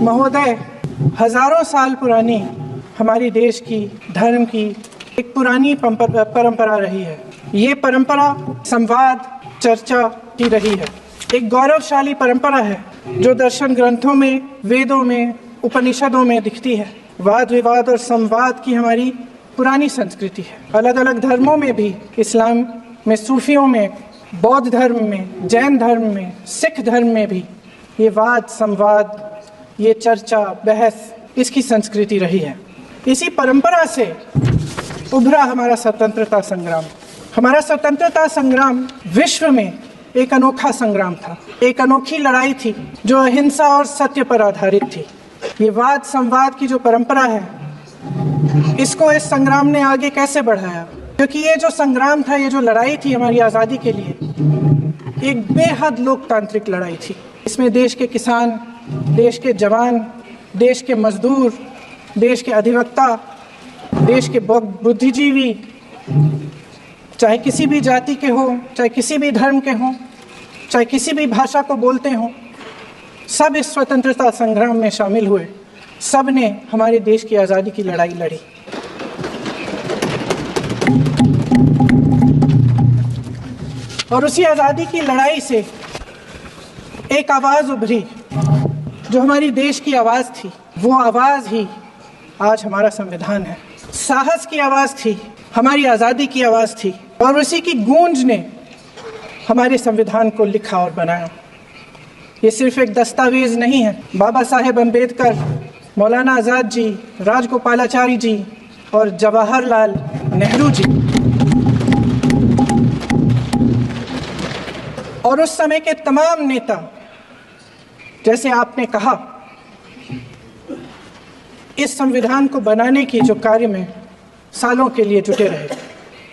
महोदय, हजारों साल पुरानी हमारी देश की धर्म की एक पुरानी परंपरा रही है। ये परंपरा संवाद चर्चा की रही है। एक गौरवशाली परंपरा है जो दर्शन ग्रंथों में, वेदों में, उपनिषदों में दिखती है। वाद विवाद और संवाद की हमारी पुरानी संस्कृति है। अलग अलग धर्मों में भी, इस्लाम में, सूफियों में, बौद्ध धर्म में, जैन धर्म में, सिख धर्म में भी ये वाद संवाद, ये चर्चा बहस, इसकी संस्कृति रही है। इसी परंपरा से उभरा हमारा स्वतंत्रता संग्राम। हमारा स्वतंत्रता संग्राम विश्व में एक अनोखा संग्राम था, एक अनोखी लड़ाई थी जो अहिंसा और सत्य पर आधारित थी। ये वाद संवाद की जो परंपरा है, इसको इस संग्राम ने आगे कैसे बढ़ाया? क्योंकि ये जो संग्राम था, ये जो लड़ाई थी हमारी आज़ादी के लिए, एक बेहद लोकतांत्रिक लड़ाई थी। इसमें देश के किसान, देश के जवान, देश के मजदूर, देश के अधिवक्ता, देश के बुद्धिजीवी, चाहे किसी भी जाति के हो, चाहे किसी भी धर्म के हों, चाहे किसी भी भाषा को बोलते हों, सब इस स्वतंत्रता संग्राम में शामिल हुए। सब ने हमारे देश की आज़ादी की लड़ाई लड़ी। और उसी आज़ादी की लड़ाई से एक आवाज़ उभरी जो हमारी देश की आवाज़ थी। वो आवाज़ ही आज हमारा संविधान है। साहस की आवाज़ थी, हमारी आज़ादी की आवाज़ थी, और उसी की गूंज ने हमारे संविधान को लिखा और बनाया। ये सिर्फ एक दस्तावेज नहीं है। बाबा साहेब अम्बेडकर, मौलाना आज़ाद जी, राजगोपालाचारी जी और जवाहरलाल नेहरू जी और उस समय के तमाम नेता, जैसे आपने कहा, इस संविधान को बनाने की जो कार्य में सालों के लिए जुटे रहे।